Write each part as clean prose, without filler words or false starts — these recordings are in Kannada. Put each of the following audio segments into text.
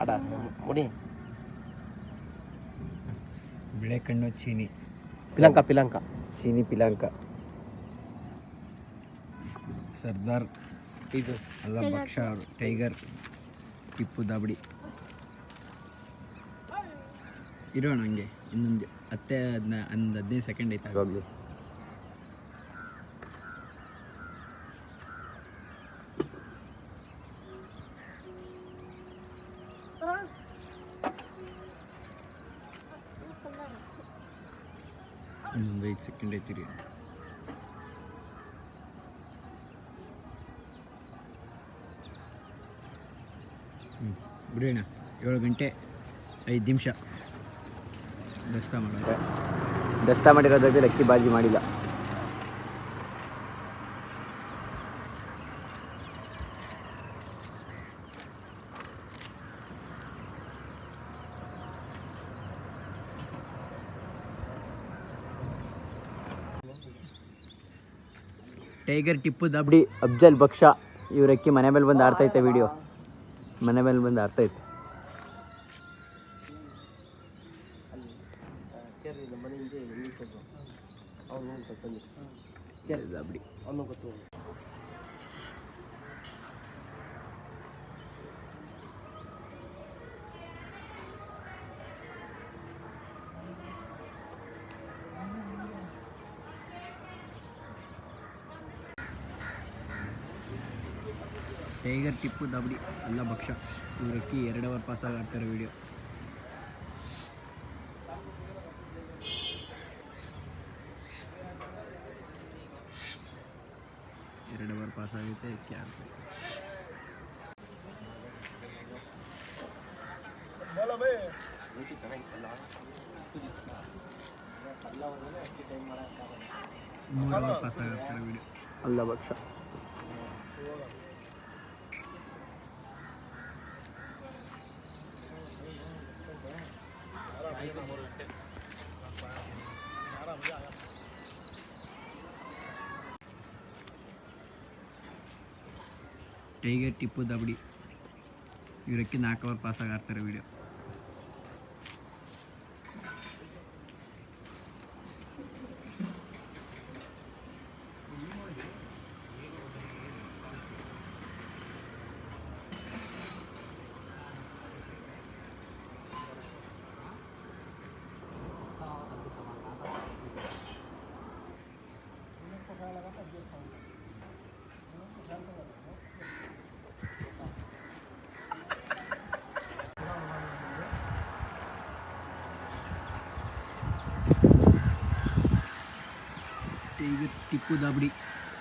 ಆಡ ಮುಡಿ ಬಿಳೆಕಣ್ಣು ಚೀನಿ ಪಿಲಂಕ ಚೀನಿ ಪಿಲಾಂಕ ಸರ್ದಾರ್ ಇದು ಅಲ್ಲ ಭಕ್ಷ ಟೈಗರ್ ಟಿಪ್ಪು ದಾಬಡಿ ಇರೋಣ ಹಂಗೆ ಇನ್ನೊಂದು ಹತ್ತೆ ಒಂದು 15 ಸೆಕೆಂಡ್ ಐತೆ ಆಗೋಗ್ಲಿ. ಇನ್ನೊಂದು 5 ಸೆಕೆಂಡ್ ಐತಿರಿ. ಬಿಡೋಣ 7 ಗಂಟೆ 5 ನಿಮಿಷ ದಸ್ತ ಮಾಡಿರೋದ್ರಲ್ಲಿ ಅಕ್ಕಿ ಬಾಜಿ ಮಾಡಿಲ್ಲ. ಟೈಗರ್ ಟಿಪ್ಪು ದಾಬಡಿ ಅಫ್ಜಲ್ ಭಕ್ಷ ಇವ್ರ ಅಕ್ಕಿ ಮನೆ ಮೇಲೆ ಬಂದು ಆಡ್ತೈತೆ. ವಿಡಿಯೋ ಮನೆ ಮೇಲೆ ಬಂದು ಆಡ್ತೈತೆ. ದಾಬಡಿ ಟೈಗರ್ ಟಿಪ್ಪು ದಾಬಡಿ ಅಲ್ಲ ಭಕ್ಷ ಇವರಕ್ಕಿ 2 ಅವರ್ ಪಾಸ್ ಆಡ್ತಾರೆ. ವಿಡಿಯೋ ಪಾಸ್ ಆಗುತ್ತೆ. ಅಕ್ಕಿ ಆಡ್ತಾರೆ. ಪಾಸ್ ಆಗುತ್ತೆ ವಿಡಿಯೋ ಅಲ್ಲ ಭಕ್ಷ ಟೈಗರ್ ಟಿಪ್ಪು ದಾಬಡಿ ಇವರಕ್ಕೆ 4 ಅವರ್ ಪಾಸ್ ಆಡ್ತಾರೆ. ವಿಡಿಯೋ ಟೈಗರ್ ಟಿಪ್ಪು ದಾಬಡಿ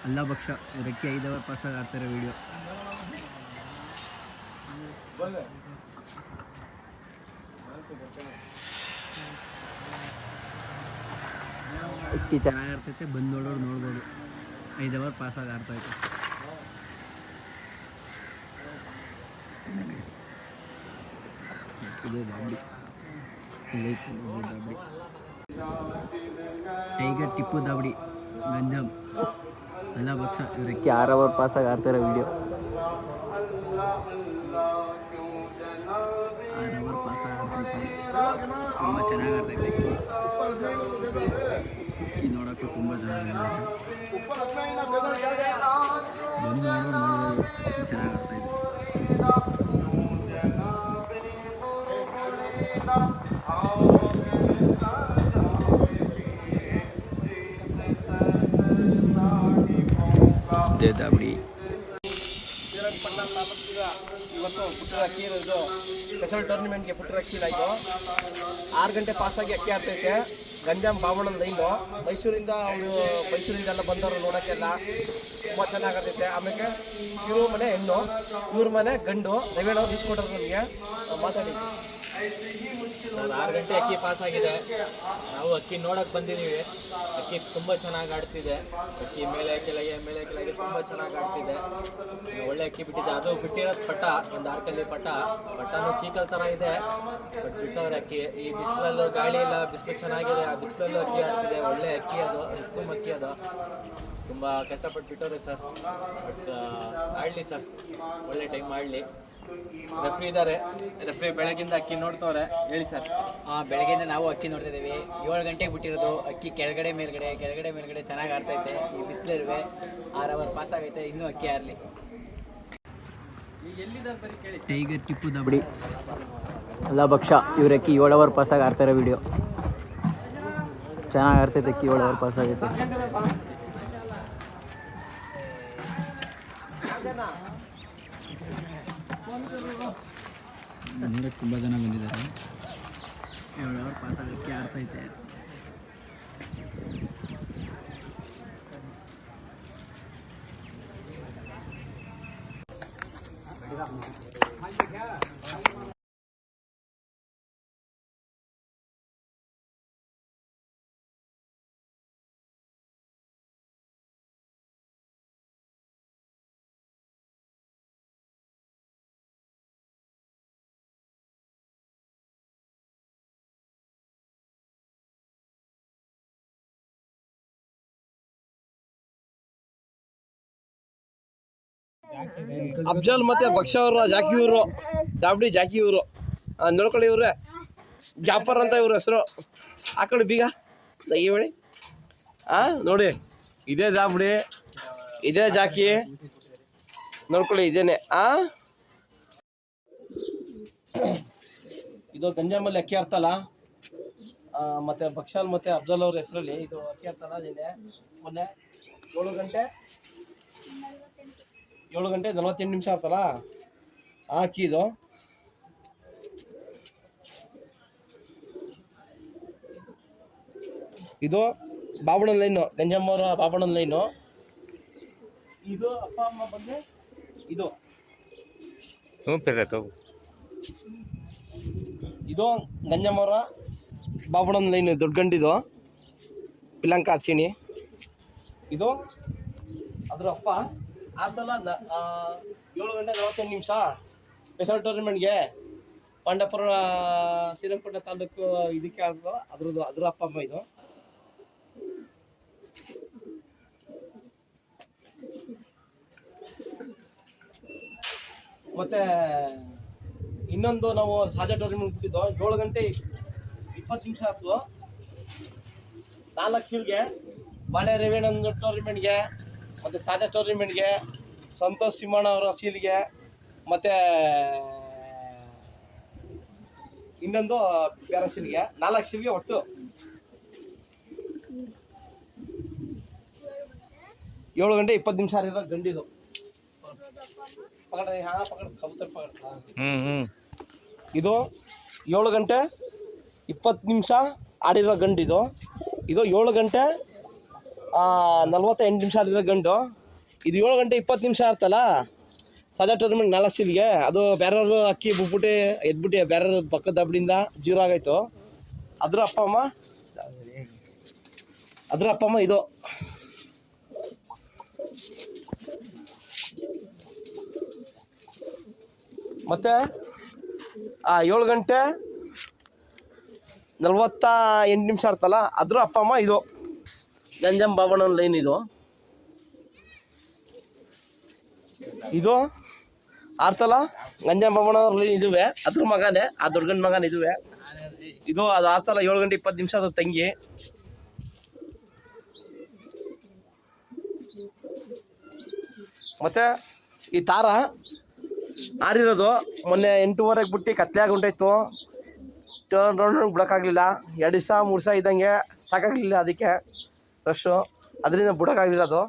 ಅಲ್ಲ ಭಕ್ಷ ಇವರಕ್ಕೆ 5 ಅವರ್ ಪಾಸ್ ಆಡ್ತಾರೆ. ವಿಡಿಯೋ ಅಕ್ಕಿ ಚೆನ್ನಾಗಿ ಆಡ್ತೈತೆ. ಬಂದು ನೋಡೋರು ನೋಡ್ಬೋದು. 5 ಅವರ್ ಪಾಸ್ ಆಡ್ತೈತೆ. ಟೈಗರ್ ಟಿಪ್ಪು ದಾಬಡಿ ಗಂಜಾಂ ಅಲ್ಲ ಭಕ್ಷ ಇವರಕ್ಕೆ 6 ಅವರ್ ಪಾಸ್ ಆಡ್ತಾರೆ. ವಿಡಿಯೋ 6 ಅವರ್ ಪಾಸ್ ಆಡ್ತೈತೆ. ತುಂಬ ಚೆನ್ನಾಗಿ ಆಡ್ತೈತೆ. ಅಕ್ಕಿ ನೋಡೋಕ್ಕೂ ತುಂಬ ಚೆನ್ನಾಗಿ ಬಂದು ನೋಡೋದು ಅಕ್ಕಿ ಚೆನ್ನಾಗಿ ಆಡ್ತೈತೆ. ದಾಬಡಿ ಇವತ್ತು ಪುಟ್ಟರ ಅಕ್ಕಿ ಇರೋದು ಸ್ಪೆಷಲ್ ಟೂರ್ನಿಮೆಂಟ್ಗೆ ಪುಟ್ಟರ ಅಕ್ಕಿ ಆಯಿತು. 6 ಗಂಟೆ ಪಾಸಾಗಿ ಅಕ್ಕಿ ಆಡ್ತೈತೆ. ಗಂಜಾಂ ಬಾವಣ್ಣನ ಲೈನು ಮೈಸೂರಿಂದ ಎಲ್ಲ ಬಂದವರು ನೋಡೋಕ್ಕೆಲ್ಲ ತುಂಬ ಚೆನ್ನಾಗತೈತೆ. ಆಮೇಲೆ ಇವ್ರ ಮನೆ ಹೆಣ್ಣು, ಇವ್ರ ಮನೆ ಗಂಡು. ದಯವೇಳಿ ಇಸ್ಕೊಟ್ರೆ ನಮಗೆ ಮಾತಾಡಿ. ಸರ್ 6 ಗಂಟೆ ಅಕ್ಕಿ ಪಾಸ್ ಆಗಿದೆ. ನಾವು ಅಕ್ಕಿ ನೋಡಕ್ಕೆ ಬಂದಿದ್ದೀವಿ. ಅಕ್ಕಿ ತುಂಬ ಚೆನ್ನಾಗಿ ಆಡ್ತಿದೆ. ಅಕ್ಕಿ ಮೇಲೆ ಕೆಳಗೆ ತುಂಬ ಚೆನ್ನಾಗಿ ಆಡ್ತಿದೆ. ಒಳ್ಳೆ ಅಕ್ಕಿ ಬಿಟ್ಟಿದೆ. ಅದು ಬಿಟ್ಟಿರೋದು ಪಟ್ಟ, ಒಂದು ಆರ್ಕಲ್ಲಿ ಪಟ್ಟನೂ ಚೀಕಲ್ ಥರ ಇದೆ. ಬಟ್ ಬಿಟ್ಟವ್ರೆ ಅಕ್ಕಿ. ಈ ಬಿಸಿಲಲ್ಲೂ ಗಾಳಿ ಇಲ್ಲ, ಬಿಸಿಲು ಚೆನ್ನಾಗಿದೆ. ಆ ಬಿಸಿಲಲ್ಲೂ ಅಕ್ಕಿ ಆಡ್ತಿದೆ. ಒಳ್ಳೆ ಅಕ್ಕಿ ಅದು, ಬಿಸಿಲು ಅಕ್ಕಿ ಅದು. ತುಂಬ ಕಷ್ಟಪಟ್ಟು ಬಿಟ್ಟವ್ರೆ ಸರ್. ಬಟ್ ಆಡಲಿ ಸರ್, ಒಳ್ಳೆ ಟೈಮ್ ಆಡಲಿ. ರೆಫ್ರಿ ಇದ್ದಾರೆ. ರೆಫ್ರಿ ಬೆಳಗಿಂದ ಅಕ್ಕಿ ನೋಡ್ತವ್ರೆ. ಹೇಳಿ ಸರ್. ಬೆಳಗ್ಗೆಯಿಂದ ನಾವು ಅಕ್ಕಿ ನೋಡ್ತಾ ಇದ್ದೀವಿ. 7 ಗಂಟೆಗೆ ಬಿಟ್ಟಿರೋದು ಅಕ್ಕಿ ಕೆಳಗಡೆ ಮೇಲ್ಗಡೆ ಚೆನ್ನಾಗಿ ಆಡ್ತೈತೆ. ಈ ಬಿಸಿಲಿರುವೆ 6 ಅವರ್ ಪಾಸ್ ಆಗೈತೆ, ಇನ್ನೂ ಅಕ್ಕಿ ಆರಲಿ. ಟೈಗರ್ ಟಿಪ್ಪು ದಬಡಿ ಅಲ್ಲ ಭಕ್ಷ ಇವ್ರ ಅಕ್ಕಿ 7 ಅವರ್ ಪಾಸಾಗಿ ಆಡ್ತಾರೆ. ವಿಡಿಯೋ ಚೆನ್ನಾಗಿ ಆಡ್ತೈತೆ ಅಕ್ಕಿ. 7 ಅವರ್ ಪಾಸ್ ಆಗೈತೆ. ನೋಡಕ್ಕೆ ತುಂಬ ಜನ ಬಂದಿದ್ದಾರೆ. 7 ಅವರ್ ಪಾಸ್ ಆಗಕ್ಕೆ ಆಡ್ತೈತೆ. ಅಫ್ಜಲ್ ಮತ್ತೆ ಭಕ್ಷ ಅವರು ಜಾಕಿ ಇವರು ದಾಬಡಿ ಜಾಕಿ ಇವರು ನೋಡ್ಕೊಳ್ಳಿ. ಇವ್ರೆ ಜಾಫರ್ ಅಂತ ಇವ್ರ ಹೆಸರು. ಹಾಕೊಳ್ಳಿ ಬೀಗ ಹೇಳಿ. ನೋಡಿ ಇದೇ ದಾಬಡಿ, ಇದೇ ಜಾಕಿ, ನೋಡ್ಕೊಳ್ಳಿ ಇದೇನೆ. ಇದು ಗಂಜಾಮಲ್ಲಿ ಅಕ್ಕಿ ಆಡ್ತಲ್ಲ, ಮತ್ತೆ ಭಕ್ಷಾಲ್ ಮತ್ತೆ ಅಫ್ಜಲ್ ಅವ್ರ ಹೆಸರಲ್ಲಿ ಇದು ಅಕ್ಕಿ ಆಡ್ತಲ್ಲ. ಮೊನ್ನೆ 7 ಗಂಟೆ 48 ನಿಮಿಷ ಆಗ್ತಲ್ಲ ಆ ಅಕ್ಕಿ ಇದು. ಇದು ಬಾಬಣ್ಣನ ಲೈನು, ಗಂಜಮ್ಮವರ ಬಾಬಣ್ಣನ ಲೈನು. ಇದು ಅಪ್ಪ ಅಮ್ಮ ಬಂದ್ರೆ ಇದು ಇದು ಗಂಜಮ್ಮವರ ಬಾಬಣ್ಣನ ಲೈನು, ದೊಡ್ಡ ಗಂಡಿದು ಪಿಲಂಕ ಹಚ್ಚಿನಿ. ಇದು ಅದ್ರ ಅಪ್ಪ ಆತಲ್ಲ. 7 ಗಂಟೆ 48 ನಿಮಿಷ ಸ್ಪೆಷಲ್ ಟೂರ್ನಮೆಂಟ್ಗೆ ಪಾಂಡಪುರ ಶ್ರೀರಂಗಪಟ್ಟಣ ತಾಲೂಕು ಇದಕ್ಕೆ ಆಗ್ತದಲ್ಲ ಅದ್ರ ಅಪ್ಪ ಅಮ್ಮ ಇದು. ಮತ್ತೆ ಇನ್ನೊಂದು ನಾವು ಸಾಜಾ ಟೂರ್ನಮೆಂಟ್ ಬಿಟ್ಟಿದ್ದು 7 ಗಂಟೆ 20 ನಿಮಿಷ ಆಯ್ತು. 4 ಸೀಲ್ಗೆ ಬಾಳೆ ರೇವಣ್ಣನ ಟೂರ್ನಮೆಂಟ್ಗೆ, ಮತ್ತು ಸಾಜಾ ಟೂರ್ನಮೆಂಟ್ಗೆ, ಸಂತೋಷ್ ಸಿಂಹಣ್ಣ ಅವರ ಸೀಲ್ಗೆ, ಮತ್ತು ಇನ್ನೊಂದು ಬೇರೆ ಸೀಲ್ಗೆ 4 ಸೀಲ್ಗೆ ಒಟ್ಟು 7 ಗಂಟೆ 20 ನಿಮಿಷ ಆಗಿರೋ ಗಂಡಿದು. ಇದು 7 ಗಂಟೆ 20 ನಿಮಿಷ ಆಡಿರೋ ಗಂಡಿದು. ಇದು 7 ಗಂಟೆ 48 ನಿಮಿಷ ಆಡಿರೋ ಗಂಡು. ಇದು 7 ಗಂಟೆ 20 ನಿಮಿಷ ಇರ್ತಲ್ಲ ಸಾಜಾ ಟೂರ್ನಮೆಂಟ್ 4 ಸೀಲ್ಗೆ. ಅದು ಬೇರೆಯವರು ಅಕ್ಕಿ ಬಿಟ್ಬಿಟ್ಟು ಎದ್ಬಿಟ್ಟು ಬೇರೆಯವ್ರ ಪಕ್ಕದ ದಬ್ಬಡಿಂದ 0 ಆಗೈತು. ಅದ್ರ ಅಪ್ಪ ಅಮ್ಮ ಇದು. ಮತ್ತು 7 ಗಂಟೆ 48 ನಿಮಿಷ ಇರ್ತಲ್ಲ ಅದ್ರ ಅಪ್ಪ ಅಮ್ಮ ಇದು. ಗಂಜಮ್ ಬಾಬಣ್ಣನ ಲೈನ್ ಇದು. ಇದು ಆಡ್ತಲ್ಲ ಗಂಜಮ್ ಬಾಬಣ್ಣವ್ರ ಲೈನ್ ಇದುವೆ, ಅದ್ರ ಮಗನೇ, ಆ ದೊಡ್ಡಗಂಡ ಮಗನ ಇದುವೆ. ಇದು ಅದು ಆಡ್ತಲ್ಲ 7 ಗಂಟೆ 20 ನಿಮಿಷ ಅದು ತಂಗಿ. ಮತ್ತು ಈ ತಾರ ಆರಿರೋದು ಮೊನ್ನೆ 8:15 ಬಿಟ್ಟು ಕತ್ಲೆಯಾಗಿ ಉಂಟಾಯ್ತು. ರೌಂಡ್ ಬಿಡೋಕ್ಕಾಗಲಿಲ್ಲ. 2 ದಿವಸ 3 ದಿವಸ ಇದ್ದಂಗೆ ಸಾಕಾಗಲಿಲ್ಲ, ಅದಕ್ಕೆ ರಶ್ಶು, ಅದರಿಂದ ಬಿಡೋಕ್ಕಾಗಲಿಲ್ಲ ಅದು.